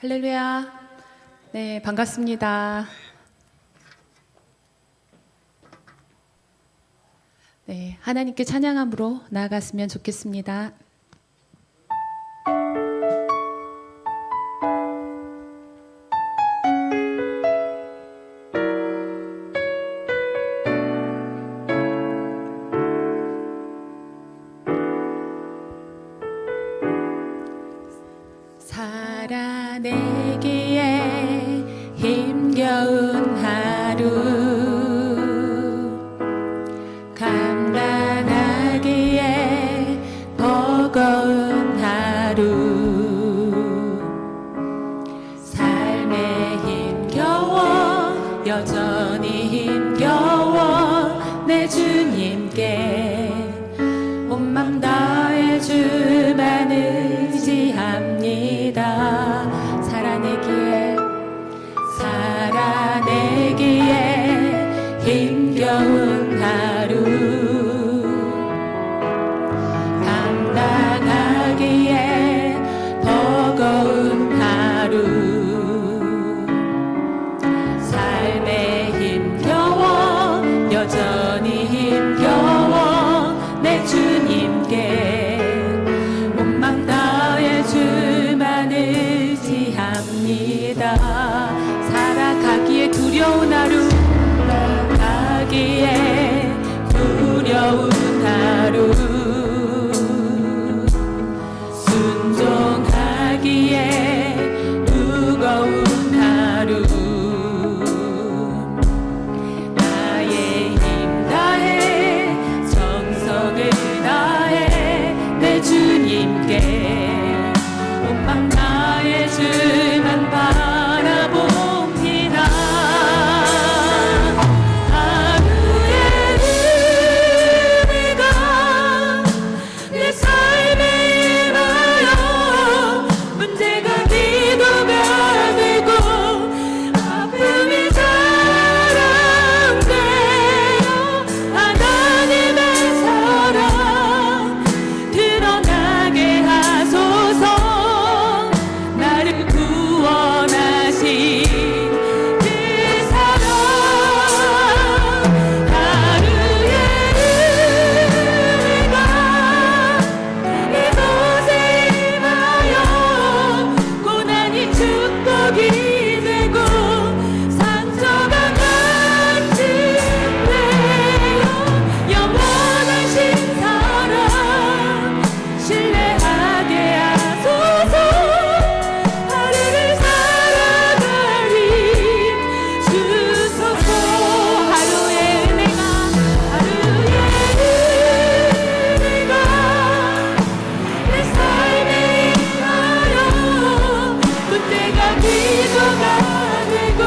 할렐루야. 네, 반갑습니다. 네, 하나님께 찬양함으로 나아갔으면 좋겠습니다. 살아내기에 힘겨운 하루 감당하기에 버거운 하루 삶에 힘겨워 여전히 힘겨워 내 주님께 온 맘 다해 주만 의지합니다. 살아내기에 힘겨운 하루 감당하기에 버거운 하루 삶에 힘겨워 여전히 힘겨워 내 주님께 온 맘 다해 주만 의지합니다. 살아가기에 두려운 하루 살아가기에 두려운 하루 순종하기에 무거운 하루 나의 힘 다해 정성을 다해 내 주님께 온 맘 다해 주만 바라봅니다. 하루의 은혜가 내 삶에 임하여 문제가 기도가 되고 아픔이 자랑되어 하나님의 사랑 드러나게 하소서. 나를 구원하신 그 사랑 하루의 은혜가 이곳에 임하여 고난이 축복이 되고 상처가 간직되어 영원하신 사랑 신뢰하게 하소서. 하루를 살아갈 힘 주소서. 하루의 은혜가 내 삶에 임하여 문제가 기도가 되고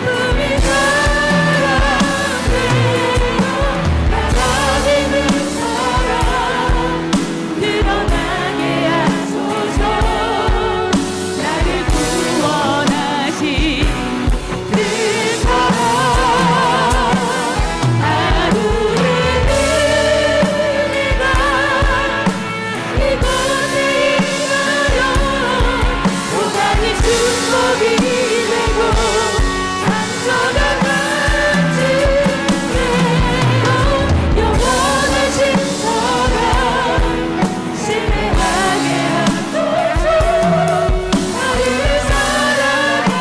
아픔이 자랑되어 하나님의 사랑 드러나게 하소서. 나를 구원하신 그 사랑 하루의 은혜가 이곳에 임하여 고난이 축복이 되고 상처가 간직되어 영원하신 사랑 신뢰하게 하소서. 하루를 살아갈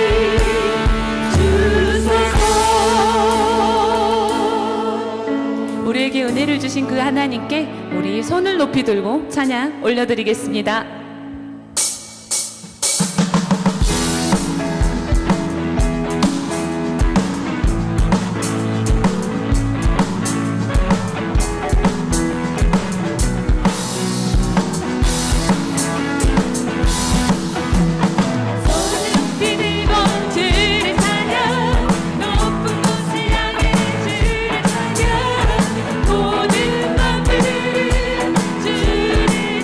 힘 주소서. 우리에게 은혜를 주신 그 하나님께 우리 손을 높이 들고 찬양 올려드리겠습니다. 손을 높이 들고 주를 찬양 높은 곳을 향해 주를 찬양 모든 맘들은 주를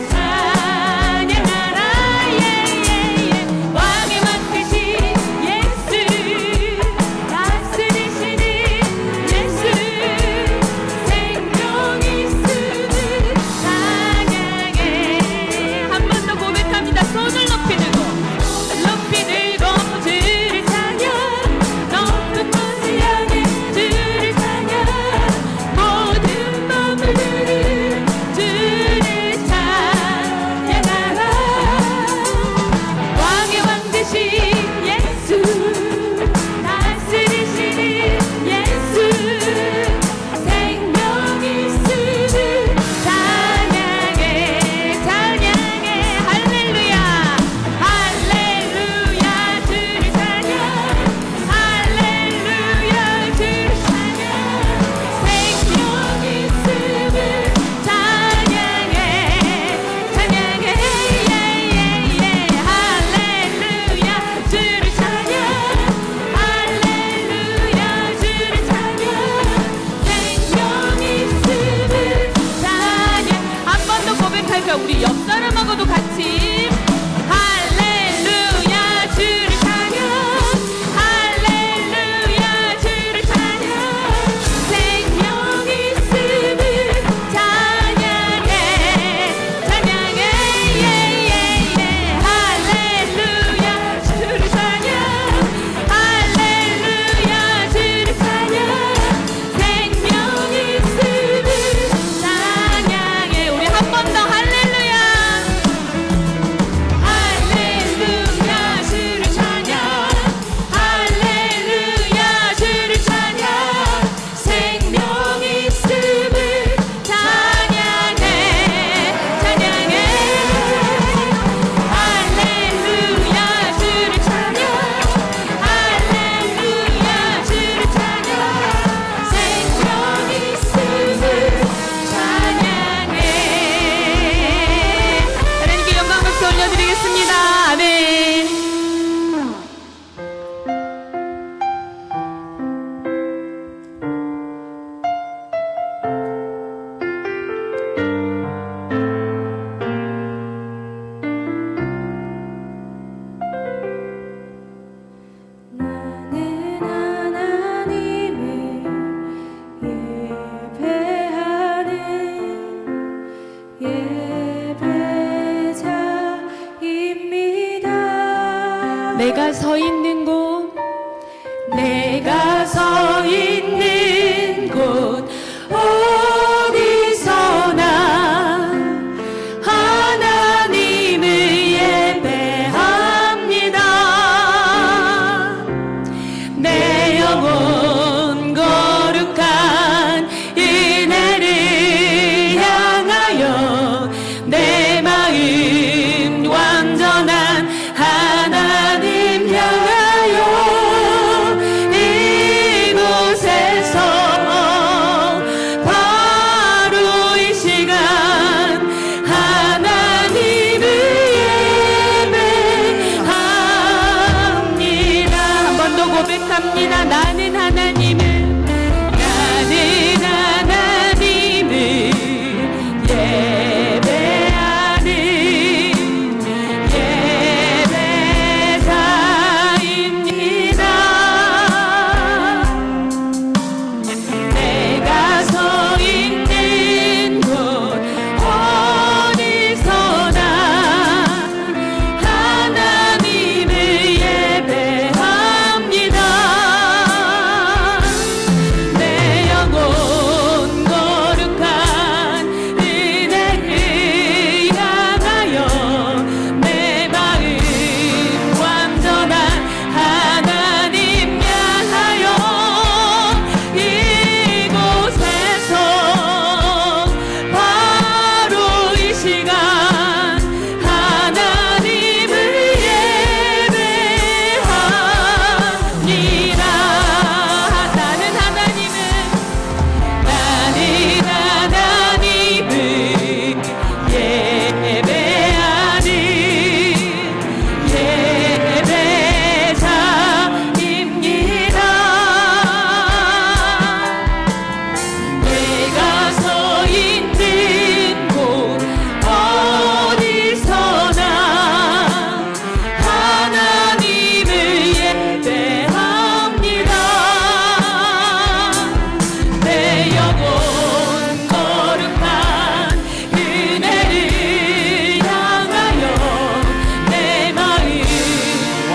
찬양 영혼 거룩한 은혜를 향하여 내 마음 완전한 하나님 향하여 이곳에서 바로 이 시간 하나님을 예배합니다. 한 번 더 고백합니다. 나는 하나님을 예배하는 예배자입니다. 내가 서 있는 곳 어디서나 하나님을 예배합니다. 내 영혼 거룩한 은혜를 향하여 내 마음 완전한 하나님 향하여 이곳에서 바로 이 시간 하나님을 예배합니다. 나는 하나님을 예배하는 예배자입니다. 내가 서 있는 곳 어디서나 하나님을 예배합니다. 내 영혼 거룩한 은혜를 향하여 내 마음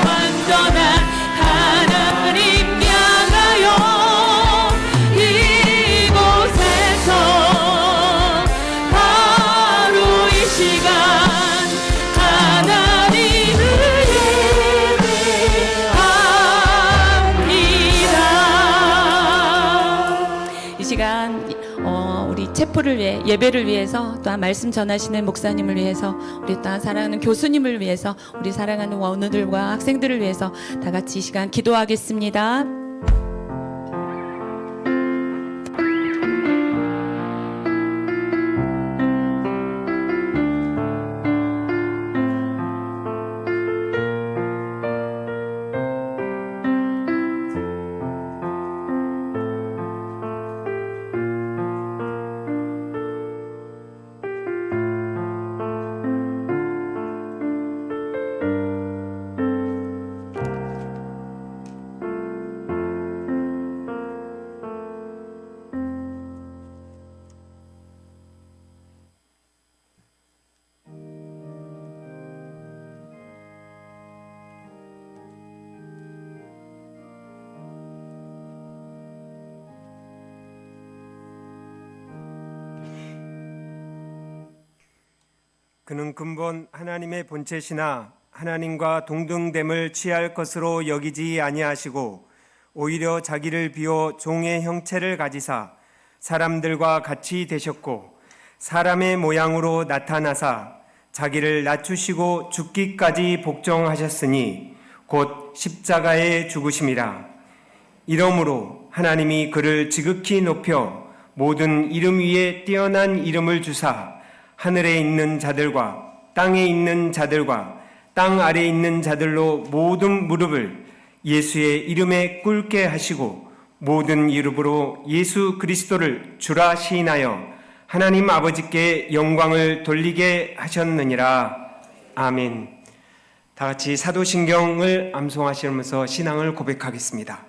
완전한 하나님 향하여 이곳에서 바로 이 시간 하나님을 예배합니다. 이 시간 우리 체포를 위해 예배를 위해서 또한 말씀 전하시는 목사님을 위해서 우리 또한 사랑하는 교수님을 위해서 우리 사랑하는 원우들과 학생들을 위해서 다 같이 이 시간 기도하겠습니다. 그는 근본 하나님의 본체시나 하나님과 동등됨을 취할 것으로 여기지 아니하시고 오히려 자기를 비워 종의 형체를 가지사 사람들과 같이 되셨고 사람의 모양으로 나타나사 자기를 낮추시고 죽기까지 복종하셨으니 곧 십자가에 죽으심이라. 이러므로 하나님이 그를 지극히 높여 모든 이름 위에 뛰어난 이름을 주사 하늘에 있는 자들과 땅에 있는 자들과 땅 아래에 있는 자들로 모든 무릎을 예수의 이름에 꿇게 하시고 모든 이름으로 예수 그리스도를 주라 시인하여 하나님 아버지께 영광을 돌리게 하셨느니라. 아멘. 다 같이 사도신경을 암송하시면서 신앙을 고백하겠습니다.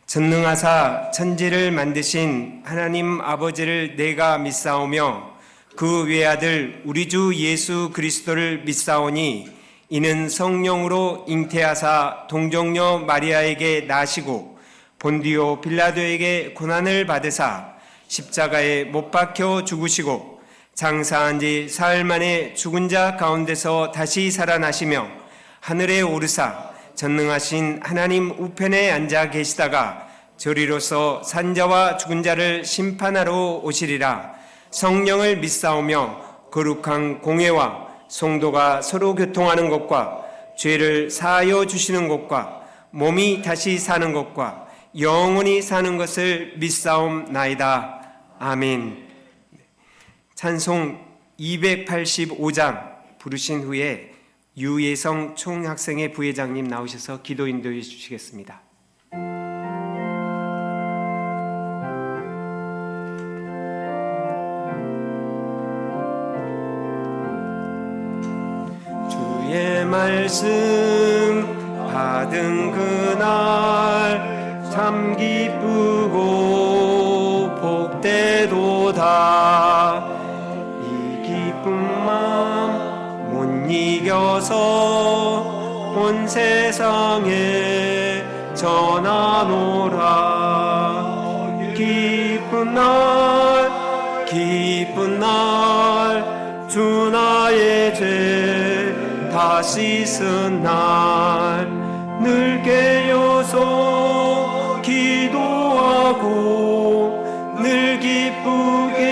전능하사 천지를 만드신 하나님 아버지를 내가 믿사오며 그 외아들 우리 주 예수 그리스도를 믿사오니 이는 성령으로 잉태하사 동정녀 마리아에게 나시고 본디오 빌라도에게 고난을 받으사 십자가에 못 박혀 죽으시고 장사한 지 사흘 만에 죽은 자 가운데서 다시 살아나시며 하늘에 오르사 전능하신 하나님 우편에 앉아 계시다가 저리로서 산자와 죽은 자를 심판하러 오시리라. 성령을 믿사오며 거룩한 공회와 성도가 서로 교통하는 것과 죄를 사하여 주시는 것과 몸이 다시 사는 것과 영원히 사는 것을 믿사옵나이다. 아멘. 찬송 285장 부르신 후에 유예성 총학생회 부회장님 나오셔서 기도 인도해 주시겠습니다. 주의 말씀 받은 그날 참 기쁘고 복되도다. 이 기쁜 마음 못 이겨서 온 세상에 전하노라. 기쁜 날 주 나의 죄 다시 쓴 날 늘 깨어서 기도하고 늘 기쁘게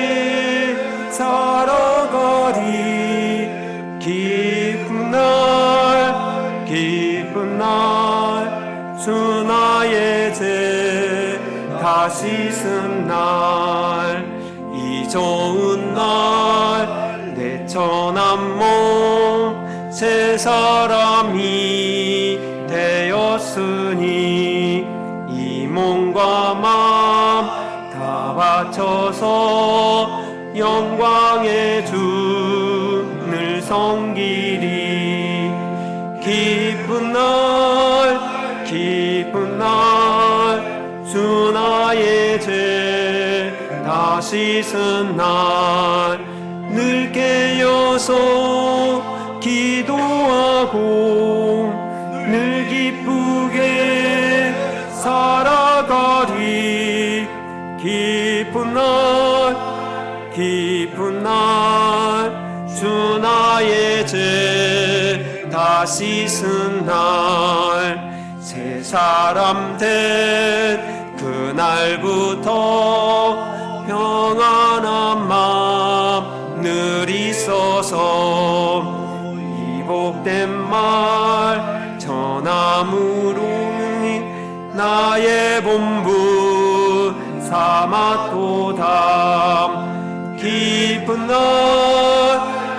살아가리. 기쁜 날 주 나의 죄 다시 쓴 날 이 좋은 날 내 천한 몸 새 사람이 되었으니 이 몸과 마음 다 바쳐서 영광의 주를 섬기리. 기쁜 날 주 나의 죄 다시 쓴 날 늘 깨어서 기도하고 늘 기쁘게 살아가리. 기쁜 날 주 나의 죄 다시 쓴 날 새 사람 된 그날부터 평안한 마음 늘 있어서 이 복된 말 전함으로 나의 본분 삼았도다. 기쁜 날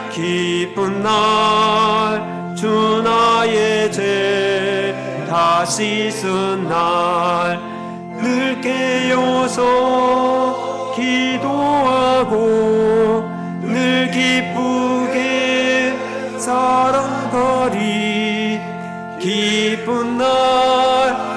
주 나의 죄 다시 쓴 날 늘 깨어서 기도하고 늘 기쁘게 살아가리. 기쁜 날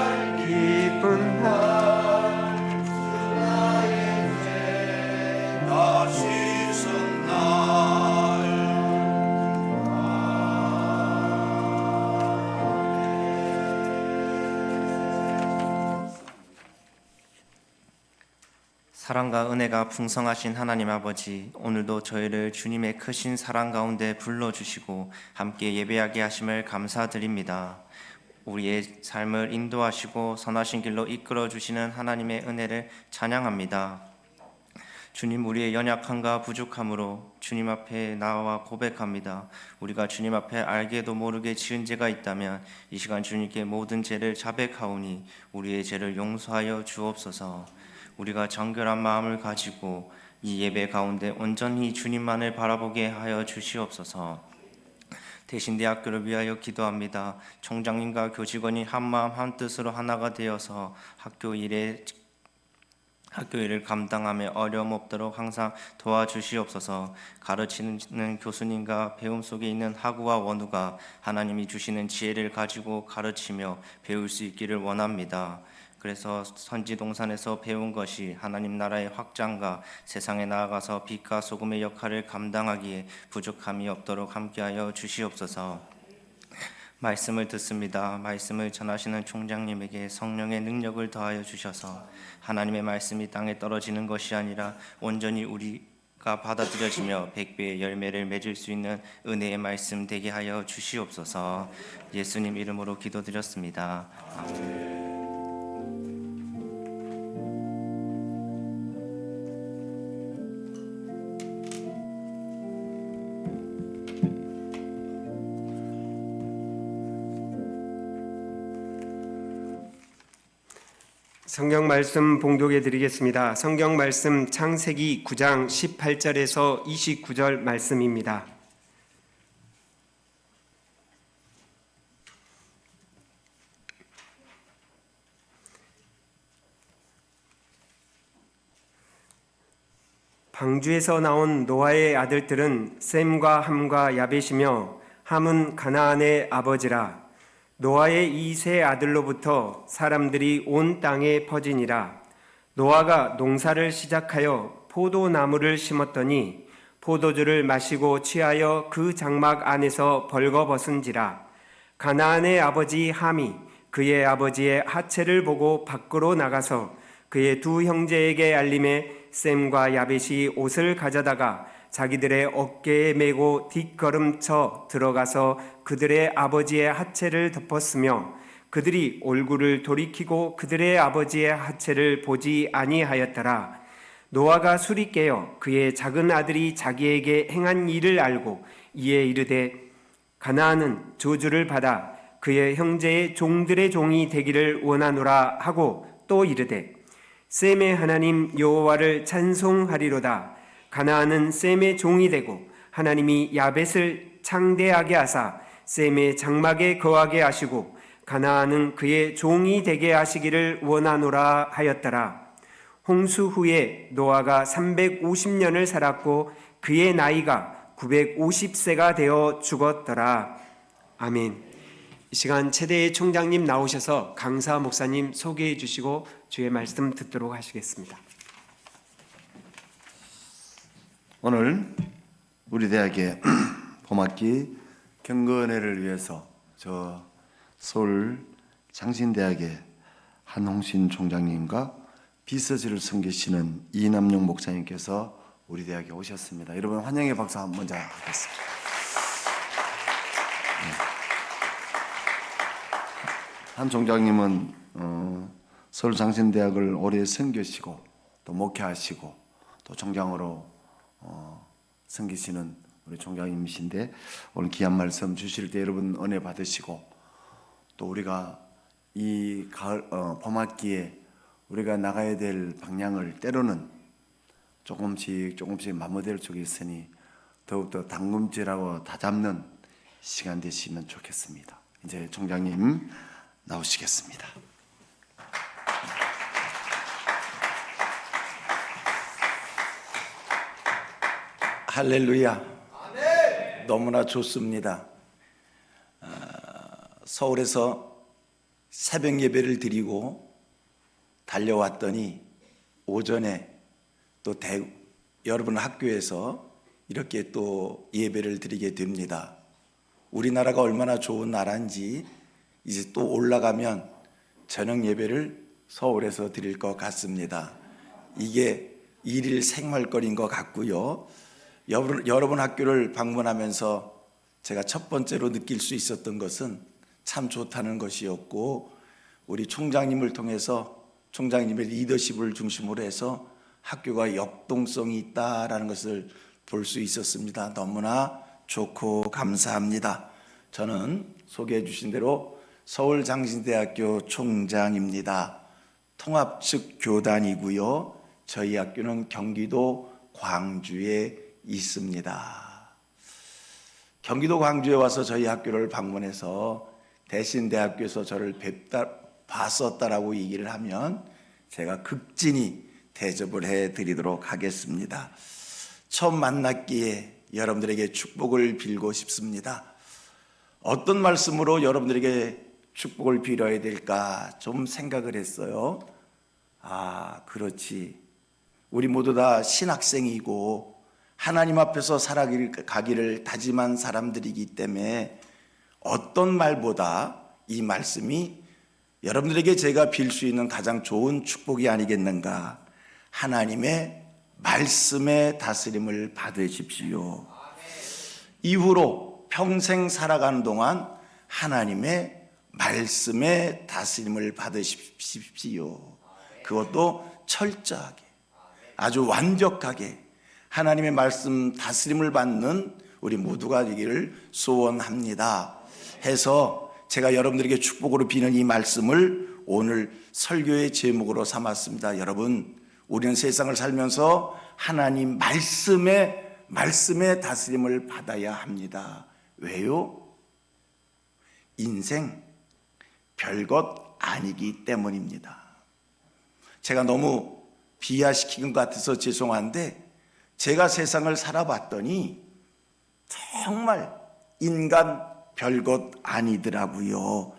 사랑과 은혜가 풍성하신 하나님 아버지, 오늘도 저희를 주님의 크신 사랑 가운데 불러주시고 함께 예배하게 하심을 감사드립니다. 우리의 삶을 인도하시고 선하신 길로 이끌어주시는 하나님의 은혜를 찬양합니다. 주님, 우리의 연약함과 부족함으로 주님 앞에 나와 고백합니다. 우리가 주님 앞에 알게도 모르게 지은 죄가 있다면 이 시간 주님께 모든 죄를 자백하오니 우리의 죄를 용서하여 주옵소서. 우리가 정결한 마음을 가지고 이 예배 가운데 온전히 주님만을 바라보게 하여 주시옵소서. 대신대학교를 위하여 기도합니다. 총장님과 교직원이 한마음 한뜻으로 하나가 되어서 학교 일을 감당하며 어려움 없도록 항상 도와주시옵소서. 가르치는 교수님과 배움 속에 있는 학우와 원우가 하나님이 주시는 지혜를 가지고 가르치며 배울 수 있기를 원합니다. 그래서 선지동산에서 배운 것이 하나님 나라의 확장과 세상에 나아가서 빛과 소금의 역할을 감당하기에 부족함이 없도록 함께하여 주시옵소서. 말씀을 듣습니다. 말씀을 전하시는 총장님에게 성령의 능력을 더하여 주셔서 하나님의 말씀이 땅에 떨어지는 것이 아니라 온전히 우리가 받아들여지며 100배의 열매를 맺을 수 있는 은혜의 말씀 되게 하여 주시옵소서. 예수님 이름으로 기도드렸습니다. 아멘. 성경 말씀 봉독해 드리겠습니다. 성경 말씀 창세기 9장 18절에서 29절 말씀입니다. 방주에서 나온 노아의 아들들은 셈과 함과 야벳이며 함은 가나안의 아버지라. 노아의 이 세 아들로부터 사람들이 온 땅에 퍼지니라. 노아가 농사를 시작하여 포도나무를 심었더니 포도주를 마시고 취하여 그 장막 안에서 벌거벗은지라. 가나안의 아버지 함이 그의 아버지의 하체를 보고 밖으로 나가서 그의 두 형제에게 알림해 셈과 야벳이 옷을 가져다가 자기들의 어깨에 메고 뒷걸음쳐 들어가서 그들의 아버지의 하체를 덮었으며 그들이 얼굴을 돌이키고 그들의 아버지의 하체를 보지 아니하였더라. 노아가 술이 깨어 그의 작은 아들이 자기에게 행한 일을 알고 이에 이르되 가나안은 저주를 받아 그의 형제의 종들의 종이 되기를 원하노라 하고 또 이르되 셈의 하나님 여호와를 찬송하리로다. 가나안은 셈의 종이 되고 하나님이 야벳을 창대하게 하사 셈의 장막에 거하게 하시고 가나안은 그의 종이 되게 하시기를 원하노라 하였더라. 홍수 후에 노아가 350년을 살았고 그의 나이가 950세가 되어 죽었더라. 아멘. 이 시간 최대의 총장님 나오셔서 강사 목사님 소개해 주시고 주의 말씀 듣도록 하시겠습니다. 오늘 우리 대학의 봄학기 경건회를 위해서 저 서울 장신대학의 한홍신 총장님과 비서실을 섬기시는 이남용 목사님께서 우리 대학에 오셨습니다. 여러분 환영의 박수 한번 먼저 하겠습니다. 한 총장님은 서울 장신대학을 오래 섬기시고 또 목회하시고 또 총장으로 섬기시는 우리 총장님이신데 오늘 귀한 말씀 주실 때 여러분 은혜 받으시고 또 우리가 이 가을 봄학기에 우리가 나가야 될 방향을 때로는 조금씩 마무리될 쪽에 있으니 더욱더 당금질하고 다잡는 시간 되시면 좋겠습니다. 이제 총장님 나오시겠습니다. 할렐루야. 너무나 좋습니다. 서울에서 새벽 예배를 드리고 달려왔더니 오전에 또 여러분 학교에서 이렇게 또 예배를 드리게 됩니다. 우리나라가 얼마나 좋은 나라인지 이제 또 올라가면 저녁 예배를 서울에서 드릴 것 같습니다. 이게 일일 생활거리인 것 같고요. 여러분 학교를 방문하면서 제가 첫 번째로 느낄 수 있었던 것은 참 좋다는 것이었고 우리 총장님을 통해서 총장님의 리더십을 중심으로 해서 학교가 역동성이 있다라는 것을 볼 수 있었습니다. 너무나 좋고 감사합니다. 저는 소개해 주신 대로 서울장신대학교 총장입니다. 통합 측 교단이고요. 저희 학교는 경기도 광주에 있습니다. 경기도 광주에 와서 저희 학교를 방문해서 대신대학교에서 저를 봤었다라고 얘기를 하면 제가 극진히 대접을 해드리도록 하겠습니다. 처음 만났기에 여러분들에게 축복을 빌고 싶습니다. 어떤 말씀으로 여러분들에게 축복을 빌어야 될까 좀 생각을 했어요. 그렇지. 우리 모두 다 신학생이고 하나님 앞에서 살아가기를 다짐한 사람들이기 때문에 어떤 말보다 이 말씀이 여러분들에게 제가 빌 수 있는 가장 좋은 축복이 아니겠는가. 하나님의 말씀의 다스림을 받으십시오. 이후로 평생 살아가는 동안 하나님의 말씀의 다스림을 받으십시오. 그것도 철저하게 아주 완벽하게 하나님의 말씀 다스림을 받는 우리 모두가 되기를 소원합니다 해서 제가 여러분들에게 축복으로 비는 이 말씀을 오늘 설교의 제목으로 삼았습니다. 여러분, 우리는 세상을 살면서 하나님 말씀의 다스림을 받아야 합니다. 왜요? 인생 별것 아니기 때문입니다. 제가 너무 비하시킨 것 같아서 죄송한데, 제가 세상을 살아봤더니 정말 인간 별것 아니더라고요.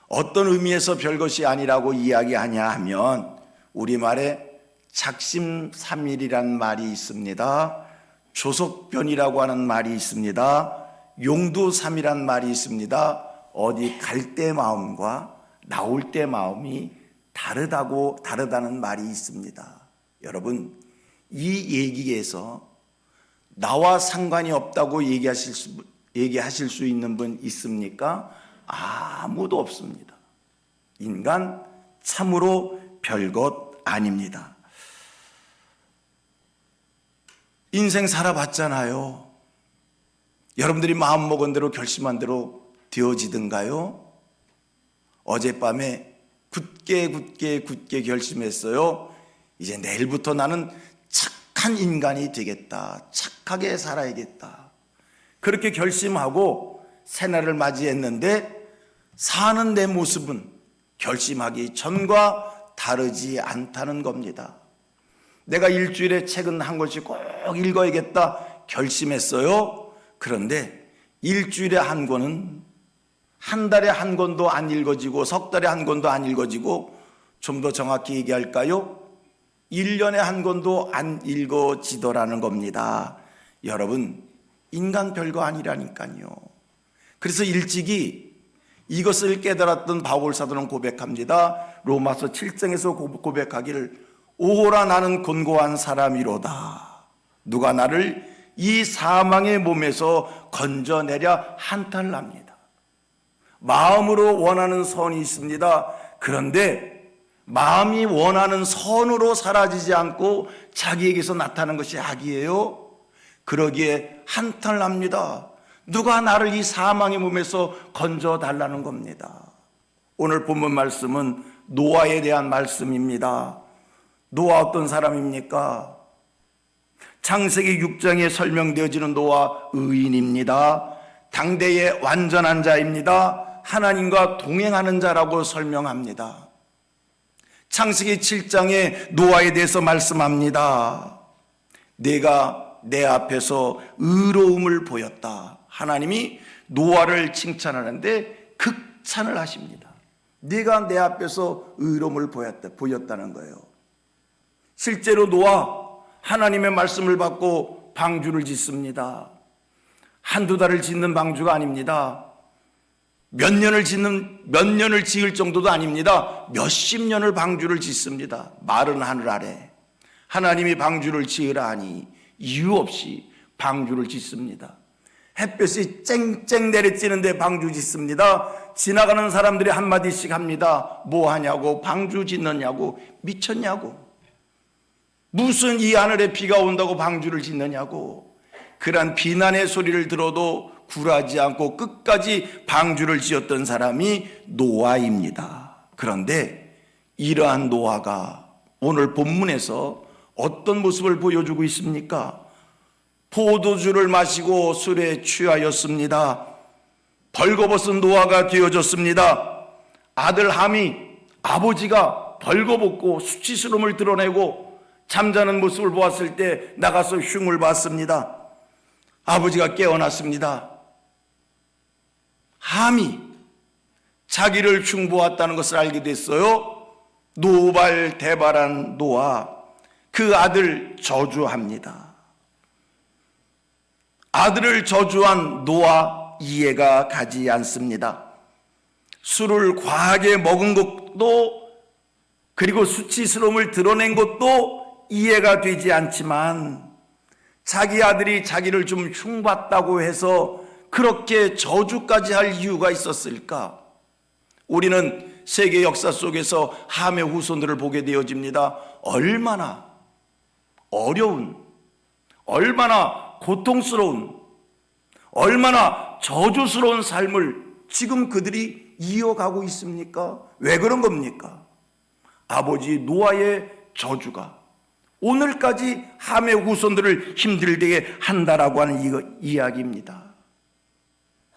어떤 의미에서 별것이 아니라고 이야기하냐 하면, 우리말에 작심삼일이란 말이 있습니다. 조석변이라고 하는 말이 있습니다. 용두삼이란 말이 있습니다. 어디 갈 때 마음과 나올 때 마음이 다르다는 말이 있습니다. 여러분, 이 얘기에서 나와 상관이 없다고 얘기하실 수 있는 분 있습니까? 아무도 없습니다. 인간 참으로 별것 아닙니다. 인생 살아봤잖아요. 여러분들이 마음먹은 대로 결심한 대로 되어지든가요? 어젯밤에 굳게 결심했어요. 이제 내일부터 나는 착한 인간이 되겠다. 착하게 살아야겠다. 그렇게 결심하고 새날을 맞이했는데, 사는 내 모습은 결심하기 전과 다르지 않다는 겁니다. 내가 일주일에 책은 한 권씩 꼭 읽어야겠다 결심했어요. 그런데 일주일에 한 권은 한 달에 한 권도 안 읽어지고, 석 달에 한 권도 안 읽어지고, 좀 더 정확히 얘기할까요? 1년에 한 권도 안 읽어지더라는 겁니다. 여러분, 인간 별거 아니라니까요. 그래서 일찍이 이것을 깨달았던 바울 사도는 고백합니다. 로마서 7장에서 고백하기를, 오호라 나는 곤고한 사람이로다. 누가 나를 이 사망의 몸에서 건져내랴 한탄합니다. 마음으로 원하는 선이 있습니다. 그런데 마음이 원하는 선으로 사라지지 않고 자기에게서 나타나는 것이 악이에요. 그러기에 한탄을 합니다. 누가 나를 이 사망의 몸에서 건져달라는 겁니다. 오늘 본문 말씀은 노아에 대한 말씀입니다. 노아 어떤 사람입니까? 창세기 6장에 설명되어지는 노아 의인입니다. 당대의 완전한 자입니다. 하나님과 동행하는 자라고 설명합니다. 창세기 7장에 노아에 대해서 말씀합니다. 내가 내 앞에서 의로움을 보였다. 하나님이 노아를 칭찬하는데 극찬을 하십니다. 네가 내 앞에서 의로움을 보였다는 거예요. 실제로 노아 하나님의 말씀을 받고 방주를 짓습니다. 한두 달을 짓는 방주가 아닙니다. 몇 년을 지을 정도도 아닙니다. 몇십 년을 방주를 짓습니다. 마른 하늘 아래 하나님이 방주를 지으라 하니 이유 없이 방주를 짓습니다. 햇볕이 쨍쨍 내리쬐는데 방주 짓습니다. 지나가는 사람들이 한마디씩 합니다. 뭐 하냐고, 방주 짓느냐고, 미쳤냐고, 무슨 이 하늘에 비가 온다고 방주를 짓느냐고. 그런 비난의 소리를 들어도 굴하지 않고 끝까지 방주를 지었던 사람이 노아입니다. 그런데 이러한 노아가 오늘 본문에서 어떤 모습을 보여주고 있습니까? 포도주를 마시고 술에 취하였습니다. 벌거벗은 노아가 되어졌습니다. 아들 함이 아버지가 벌거벗고 수치스러움을 드러내고 잠자는 모습을 보았을 때 나가서 흉을 봤습니다. 아버지가 깨어났습니다. 함이 자기를 흉보았다는 것을 알게 됐어요. 노발대발한 노아, 그 아들 저주합니다. 아들을 저주한 노아 이해가 가지 않습니다. 술을 과하게 먹은 것도, 그리고 수치스러움을 드러낸 것도 이해가 되지 않지만, 자기 아들이 자기를 좀 흉봤다고 해서 그렇게 저주까지 할 이유가 있었을까? 우리는 세계 역사 속에서 함의 후손들을 보게 되어집니다. 얼마나 어려운, 얼마나 고통스러운, 얼마나 저주스러운 삶을 지금 그들이 이어가고 있습니까? 왜 그런 겁니까? 아버지 노아의 저주가 오늘까지 함의 후손들을 힘들게 한다라고 하는 이야기입니다.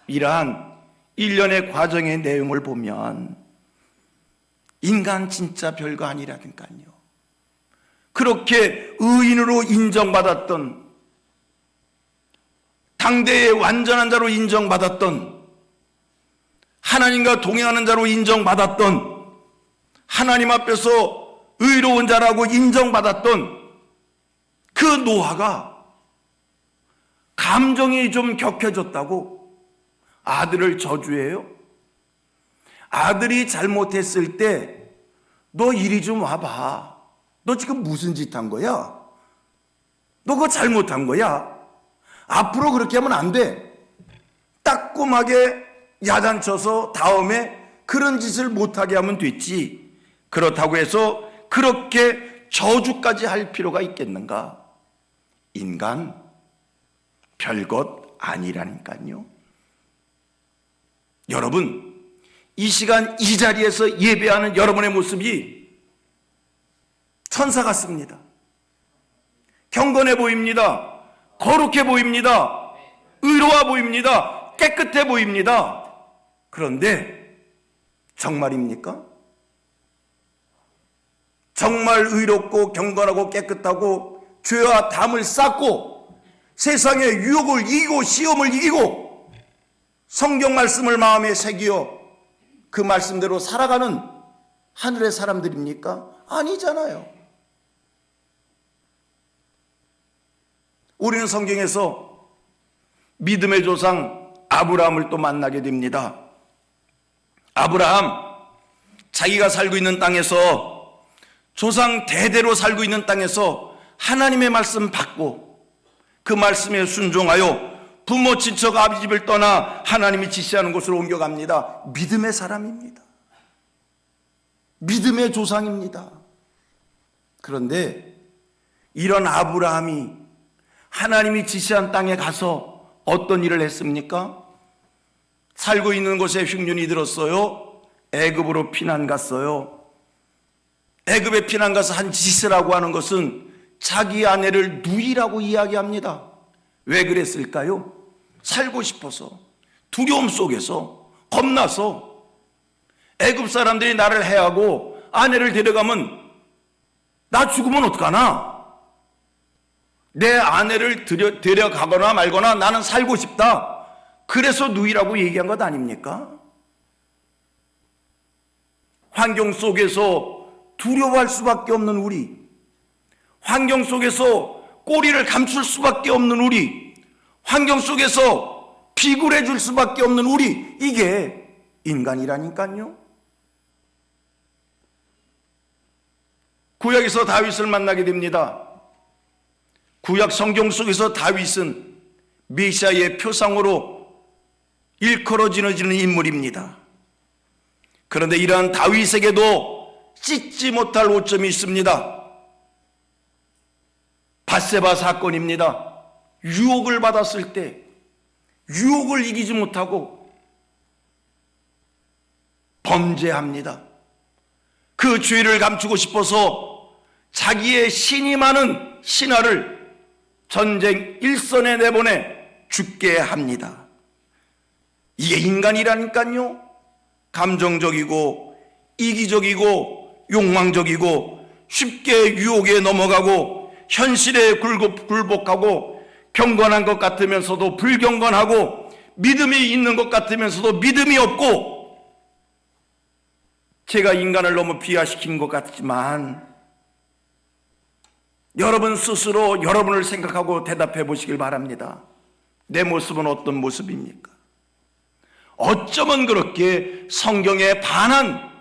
이러한 일련의 과정의 내용을 보면 인간 진짜 별거 아니라니까요. 그렇게 의인으로 인정받았던, 당대의 완전한 자로 인정받았던, 하나님과 동행하는 자로 인정받았던, 하나님 앞에서 의로운 자라고 인정받았던 그 노아가 감정이 좀 격해졌다고 아들을 저주해요. 아들이 잘못했을 때 너 이리 좀 와봐. 너 지금 무슨 짓 한 거야? 너 그거 잘못한 거야. 앞으로 그렇게 하면 안 돼. 따끔하게 야단쳐서 다음에 그런 짓을 못하게 하면 됐지. 그렇다고 해서 그렇게 저주까지 할 필요가 있겠는가? 인간 별것 아니라니까요. 여러분, 이 시간 이 자리에서 예배하는 여러분의 모습이 천사 같습니다. 경건해 보입니다. 거룩해 보입니다. 의로워 보입니다. 깨끗해 보입니다. 그런데 정말입니까? 정말 의롭고 경건하고 깨끗하고 죄와 담을 쌓고 세상의 유혹을 이기고 시험을 이기고 성경 말씀을 마음에 새기어 그 말씀대로 살아가는 하늘의 사람들입니까? 아니잖아요. 우리는 성경에서 믿음의 조상 아브라함을 또 만나게 됩니다. 아브라함, 자기가 살고 있는 땅에서, 조상 대대로 살고 있는 땅에서 하나님의 말씀 받고 그 말씀에 순종하여 부모 친척 아비 집을 떠나 하나님이 지시하는 곳으로 옮겨갑니다. 믿음의 사람입니다. 믿음의 조상입니다. 그런데 이런 아브라함이 하나님이 지시한 땅에 가서 어떤 일을 했습니까? 살고 있는 곳에 흉년이 들었어요. 애굽으로 피난 갔어요. 애굽에 피난 가서 한 짓이라고 하는 것은 자기 아내를 누이라고 이야기합니다. 왜 그랬을까요? 살고 싶어서, 두려움 속에서, 겁나서. 애굽 사람들이 나를 해하고 아내를 데려가면 나 죽으면 어떡하나? 내 아내를 데려가거나 말거나 나는 살고 싶다. 그래서 누이라고 얘기한 것 아닙니까? 환경 속에서 두려워할 수밖에 없는 우리, 환경 속에서 꼬리를 감출 수밖에 없는 우리, 환경 속에서 비굴해질 수밖에 없는 우리, 이게 인간이라니까요. 구약에서 다윗을 만나게 됩니다. 구약 성경 속에서 다윗은 메시아의 표상으로 일컬어지는 인물입니다. 그런데 이러한 다윗에게도 찢지 못할 오점이 있습니다. 밧세바 사건입니다. 유혹을 받았을 때 유혹을 이기지 못하고 범죄합니다. 그 죄를 감추고 싶어서 자기의 신이 많은 신하를 전쟁 일선에 내보내 죽게 합니다. 이게 인간이라니까요. 감정적이고 이기적이고 욕망적이고 쉽게 유혹에 넘어가고 현실에 굴복하고 경건한 것 같으면서도 불경건하고 믿음이 있는 것 같으면서도 믿음이 없고, 제가 인간을 너무 비하시킨 것 같지만 여러분 스스로 여러분을 생각하고 대답해 보시길 바랍니다. 내 모습은 어떤 모습입니까? 어쩌면 그렇게 성경에 반한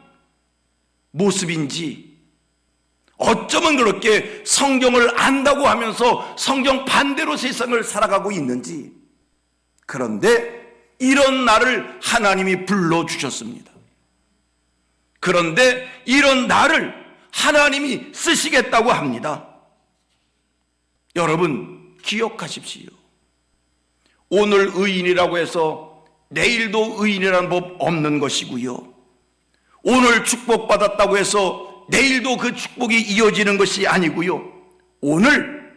모습인지, 어쩌면 그렇게 성경을 안다고 하면서 성경 반대로 세상을 살아가고 있는지. 그런데 이런 나를 하나님이 불러주셨습니다. 그런데 이런 나를 하나님이 쓰시겠다고 합니다. 여러분 기억하십시오. 오늘 의인이라고 해서 내일도 의인이라는 법 없는 것이고요. 오늘 축복받았다고 해서 내일도 그 축복이 이어지는 것이 아니고요. 오늘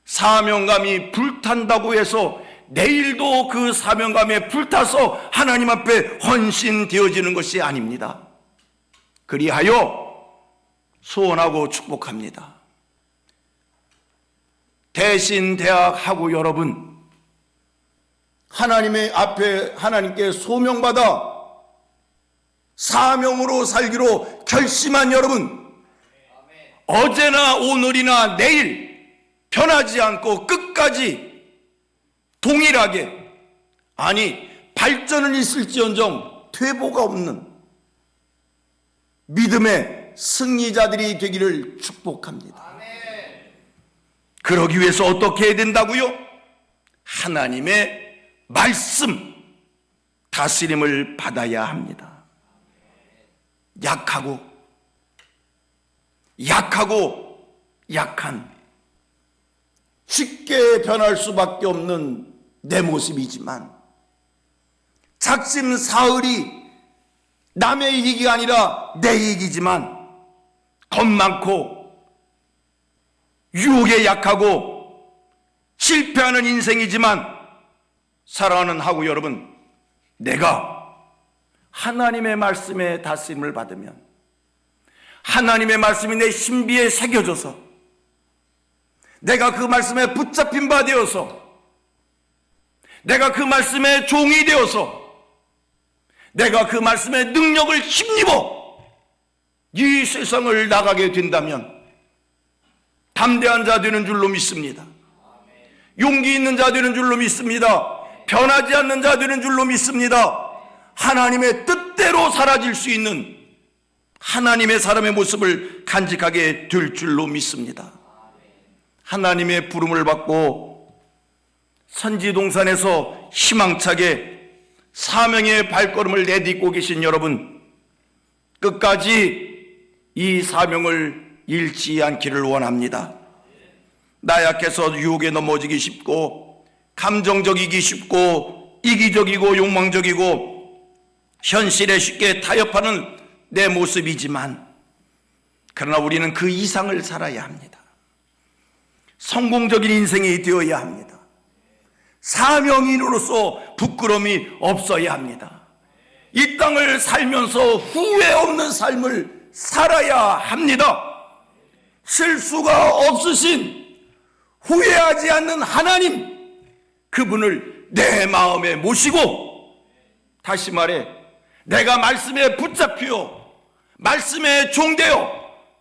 사명감이 불탄다고 해서 내일도 그 사명감에 불타서 하나님 앞에 헌신되어지는 것이 아닙니다. 그리하여 소원하고 축복합니다. 대신대학하고 여러분, 하나님의 앞에 하나님께 소명받아 사명으로 살기로 결심한 여러분, 어제나 오늘이나 내일 변하지 않고 끝까지 동일하게, 아니 발전은 있을지언정 퇴보가 없는 믿음의 승리자들이 되기를 축복합니다. 그러기 위해서 어떻게 해야 된다고요? 하나님의 말씀 다스림을 받아야 합니다. 약하고 약한, 쉽게 변할 수밖에 없는 내 모습이지만 작심사흘이 남의 이익이 아니라 내 이익이지만 겁 많고 유혹에 약하고 실패하는 인생이지만 사랑하는 하고 여러분, 내가 하나님의 말씀에 다스림을 받으면, 하나님의 말씀이 내 신비에 새겨져서 내가 그 말씀에 붙잡힌 바 되어서, 내가 그 말씀의 종이 되어서, 내가 그 말씀의 능력을 힘입어 이 세상을 나가게 된다면 담대한 자 되는 줄로 믿습니다. 용기 있는 자 되는 줄로 믿습니다. 변하지 않는 자 되는 줄로 믿습니다. 하나님의 뜻대로 사라질 수 있는 하나님의 사람의 모습을 간직하게 될 줄로 믿습니다. 하나님의 부름을 받고 선지동산에서 희망차게 사명의 발걸음을 내딛고 계신 여러분, 끝까지 이 사명을 잃지 않기를 원합니다. 나약해서 유혹에 넘어지기 쉽고, 감정적이기 쉽고, 이기적이고 욕망적이고 현실에 쉽게 타협하는 내 모습이지만, 그러나 우리는 그 이상을 살아야 합니다. 성공적인 인생이 되어야 합니다. 사명인으로서 부끄러움이 없어야 합니다. 이 땅을 살면서 후회 없는 삶을 살아야 합니다. 실수가 없으신, 후회하지 않는 하나님, 그분을 내 마음에 모시고, 다시 말해 내가 말씀에 붙잡혀 말씀에 종되어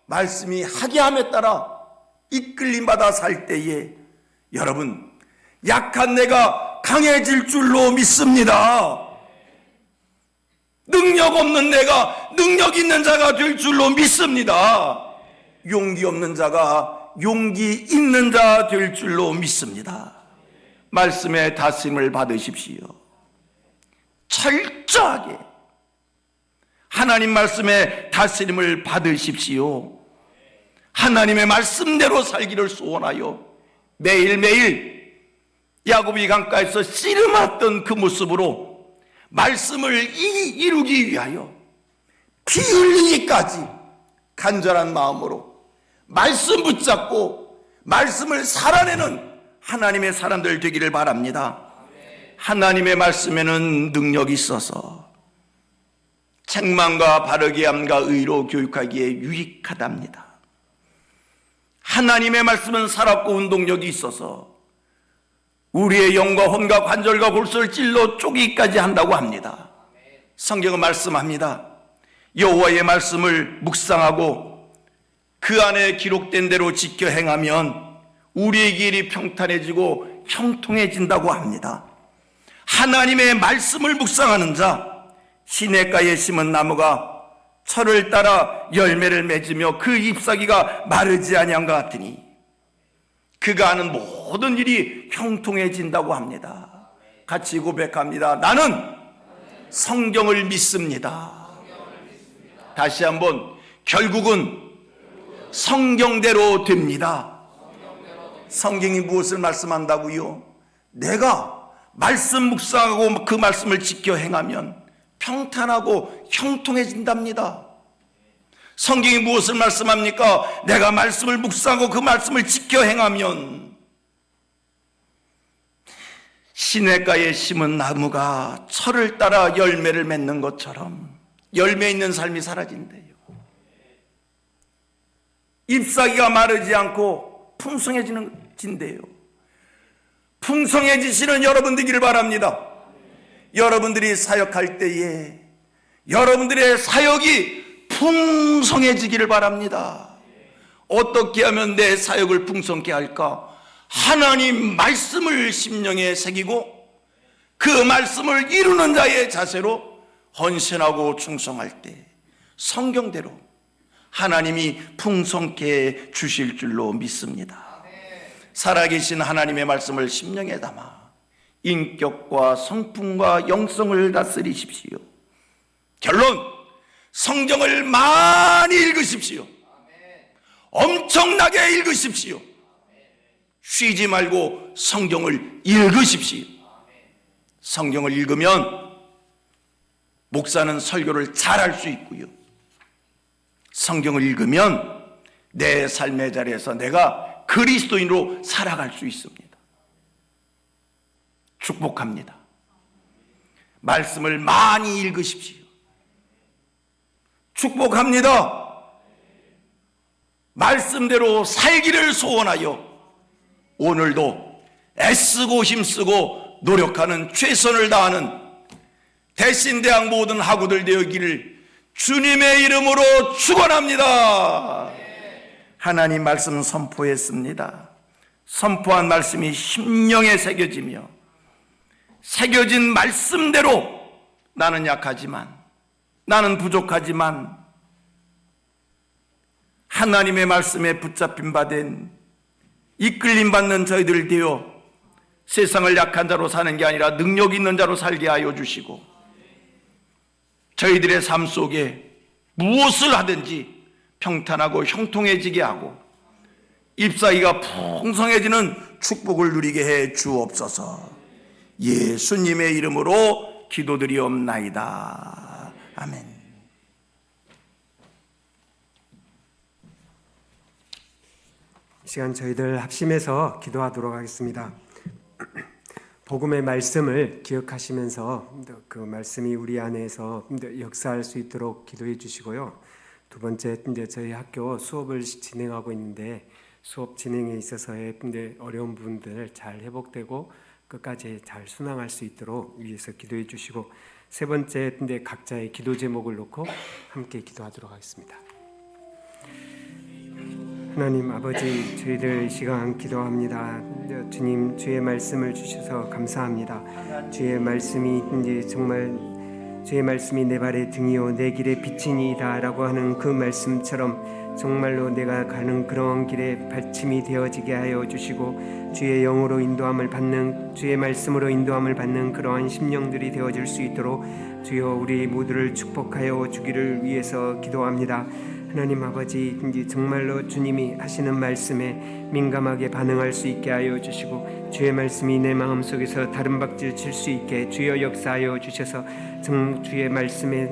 말씀이 하게 함에 따라 이끌림받아 살 때에 여러분, 약한 내가 강해질 줄로 믿습니다. 능력 없는 내가 능력 있는 자가 될 줄로 믿습니다. 용기 없는 자가 용기 있는 자 될 줄로 믿습니다. 말씀의 다스림을 받으십시오. 철저하게 하나님 말씀의 다스림을 받으십시오. 하나님의 말씀대로 살기를 소원하여 매일매일 야곱이 강가에서 씨름했던 그 모습으로 말씀을 이루기 위하여 피 흘리기까지 간절한 마음으로 말씀 붙잡고 말씀을 살아내는 하나님의 사람들 되기를 바랍니다. 하나님의 말씀에는 능력이 있어서 책망과 바르게 함과 의로 교육하기에 유익하답니다. 하나님의 말씀은 살았고 운동력이 있어서 우리의 영과 혼과 관절과 골수를 찔러 쪼개기까지 한다고 합니다. 성경은 말씀합니다. 여호와의 말씀을 묵상하고 그 안에 기록된 대로 지켜 행하면 우리의 길이 평탄해지고 형통해진다고 합니다. 하나님의 말씀을 묵상하는 자, 시냇가에 심은 나무가 철을 따라 열매를 맺으며 그 잎사귀가 마르지 아니한 것 같으니 그가 하는 모든 일이 형통해진다고 합니다. 같이 고백합니다. 나는 성경을 믿습니다. 다시 한번, 결국은 성경대로 됩니다. 성경이 무엇을 말씀한다고요? 내가 말씀 묵상하고 그 말씀을 지켜 행하면 평탄하고 형통해진답니다. 성경이 무엇을 말씀합니까? 내가 말씀을 묵상하고 그 말씀을 지켜 행하면 시냇가에 심은 나무가 철을 따라 열매를 맺는 것처럼 열매 있는 삶이 사라진대요. 잎사귀가 마르지 않고 풍성해진대요. 풍성해지시는 여러분 되기를 바랍니다. 여러분들이 사역할 때에 여러분들의 사역이 풍성해지기를 바랍니다. 어떻게 하면 내 사역을 풍성케 할까? 하나님 말씀을 심령에 새기고 그 말씀을 이루는 자의 자세로 헌신하고 충성할 때 성경대로 하나님이 풍성케 주실 줄로 믿습니다. 살아계신 하나님의 말씀을 심령에 담아 인격과 성품과 영성을 다스리십시오. 결론, 성경을 많이 읽으십시오. 엄청나게 읽으십시오. 쉬지 말고 성경을 읽으십시오. 성경을 읽으면 목사는 설교를 잘할 수 있고요. 성경을 읽으면 내 삶의 자리에서 내가 그리스도인으로 살아갈 수 있습니다. 축복합니다. 말씀을 많이 읽으십시오. 축복합니다. 말씀대로 살기를 소원하여 오늘도 애쓰고 힘쓰고 노력하는 최선을 다하는 대신대학 모든 학우들 되었기를 주님의 이름으로 축원합니다. 하나님 말씀 선포했습니다. 선포한 말씀이 심령에 새겨지며 새겨진 말씀대로 나는 약하지만 나는 부족하지만 하나님의 말씀에 붙잡힌 바 된 이끌림 받는 저희들 되어 세상을 약한 자로 사는 게 아니라 능력 있는 자로 살게 하여 주시고 저희들의 삶 속에 무엇을 하든지 평탄하고 형통해지게 하고 잎사귀가 풍성해지는 축복을 누리게 해 주옵소서. 예수님의 이름으로 기도드리옵나이다. 아멘. 이 시간 저희들 합심해서 기도하도록 하겠습니다. 복음의 말씀을 기억하시면서 그 말씀이 우리 안에서 역사할 수 있도록 기도해 주시고요. 두 번째, 저희 학교 수업을 진행하고 있는데 수업 진행에 있어서의 어려운 부분들 잘 회복되고 끝까지 잘 순항할 수 있도록 위해서 기도해 주시고, 세 번째, 각자의 기도 제목을 놓고 함께 기도하도록 하겠습니다. 하나님 아버지, 저희들 이 시간 기도합니다. 주님, 주의 말씀을 주셔서 감사합니다. 주의 말씀이 정말 주의 말씀이 내 발의 등이요 내 길의 빛이니이다 라고 하는 그 말씀처럼 정말로 내가 가는 그런 길에 받침이 되어지게 하여 주시고 주의 영으로 인도함을 받는, 주의 말씀으로 인도함을 받는 그러한 심령들이 되어질 수 있도록 주여 우리 모두를 축복하여 주기를 위해서 기도합니다. 하나님 아버지, 정말로 주님이 하시는 말씀에 민감하게 반응할 수 있게 하여 주시고 주의 말씀이 내 마음속에서 다른 박질 칠 수 있게 주여 역사하여 주셔서 주의 말씀에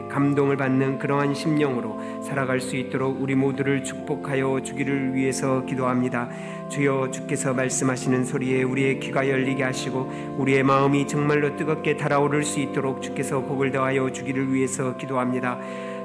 감동을 받는 그러한 심령으로 살아갈 수 있도록 우리 모두를 축복하여 주기를 위해서 기도합니다. 주여, 주께서 말씀하시는 소리에 우리의 귀가 열리게 하시고 우리의 마음이 정말로 뜨겁게 달아오를 수 있도록 주께서 복을 더하여 주기를 위해서 기도합니다.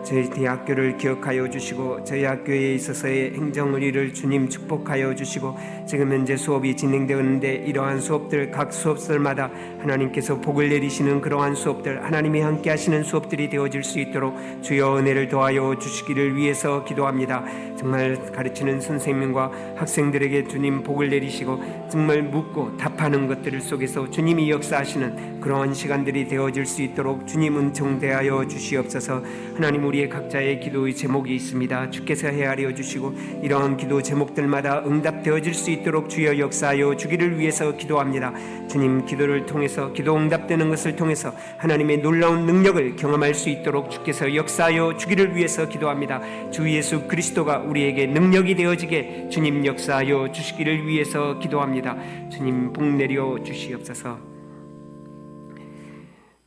저희 대학교를 기억하여 주시고 저희 학교에 있어서의 행정의리를 주님 축복하여 주시고 지금 현재 수업이 진행되었는데 이러한 수업들, 각 수업들마다 하나님께서 복을 내리시는 그러한 수업들, 하나님이 함께 하시는 수업들이 되어질 수 있도록 주여 은혜를 더하여 주시기를 위해서 기도합니다. 정말 가르치는 선생님과 학생들에게 주님 복을 내리시고 정말 묻고 답하는 것들 속에서 주님이 역사하시는 그러한 시간들이 되어질 수 있도록 주님 은총대하여 주시옵소서. 하나님, 우리의 각자의 기도의 제목이 있습니다. 주께서 헤아려 주시고 이러한 기도 제목들마다 응답되어질 수 있도록 주여 역사하여 주기를 위해서 기도합니다. 주님, 기도를 통해서, 기도 응답되는 것을 통해서 하나님의 놀라운 능력을 경험할 수 있도록 주께서 역사하여 주기를 위해서 기도합니다. 주 예수 그리스도가 우리에게 능력이 되어지게 주님 역사하여 주시기를 위해서 기도합니다. 주님, 복 내려 주시옵소서.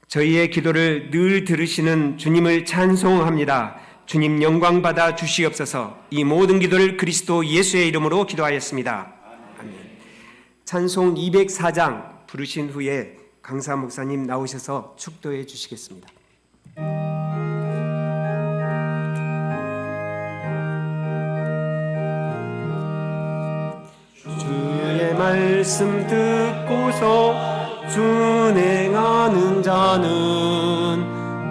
저희의 기도를 늘 들으시는 주님을 찬송합니다. 주님 영광 받아 주시옵소서. 이 모든 기도를 그리스도 예수의 이름으로 기도하였습니다. 아멘. 찬송 204장 부르신 후에 강사 목사님 나오셔서 축도해 주시겠습니다. 주의 말씀 듣고서 준행하는 자는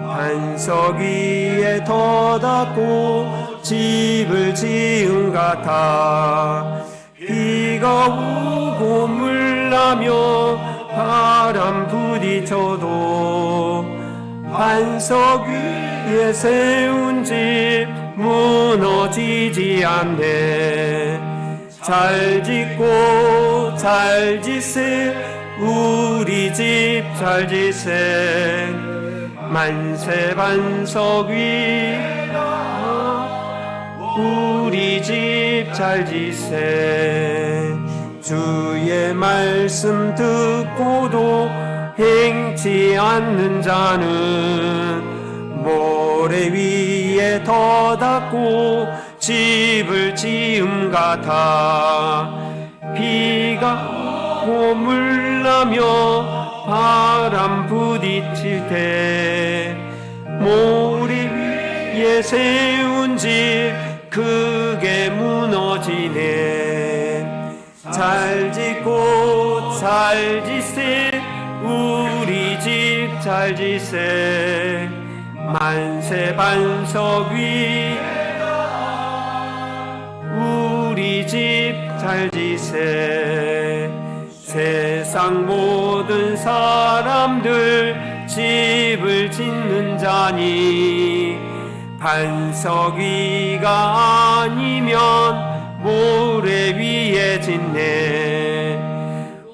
반석 위에 터닫고 집을 지은 같아. 비가 오고 물나며 바람 부딪혀도 반석 위에 세운 집 무너지지 않네. 잘 짓고 잘 짓세 우리 집 잘 짓세. 만세 반석 위에다 우리 집 잘 짓세. 주의 말씀 듣고도 행치 않는 자는 모래 위에 터닫고 집을 지음 같아. 비가 오고 물나며 바람 부딪힐 때 모래 위에 세운 집 크게 무너지네. 잘 짓고 잘 짓세 우리 집 잘 짓세. 만세 반석 위에다 우리 집 잘 짓세. 세상 모든 사람들 집을 짓는 자니 반석 위가 아니면 모래 위에 짓네.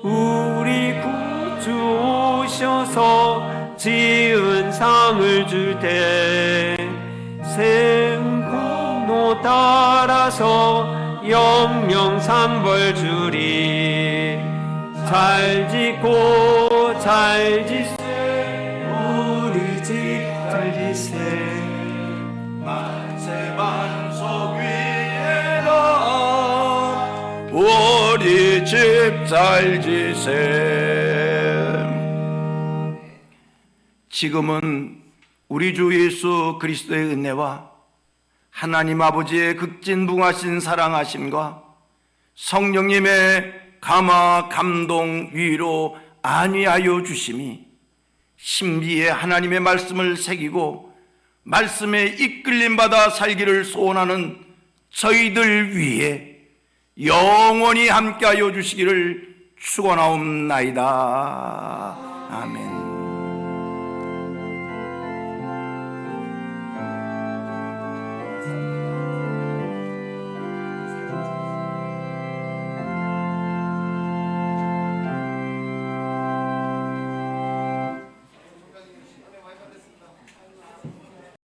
우리 구주 오셔서 지은 상을 줄 때 세운 공로 따라서 영영 상벌 주리. 잘 짓고 잘 짓세 우리 집 잘 짓세. 만세 반석 위에다 우리 집 잘 짓세. 지금은 우리 주 예수 그리스도의 은혜와 하나님 아버지의 극진붕하신 사랑하심과 성령님의 감화 감동 위로 안위하여 주심이 신비의 하나님의 말씀을 새기고 말씀에 이끌림 받아 살기를 소원하는 저희들 위해 영원히 함께하여 주시기를 축원하옵나이다. 아멘.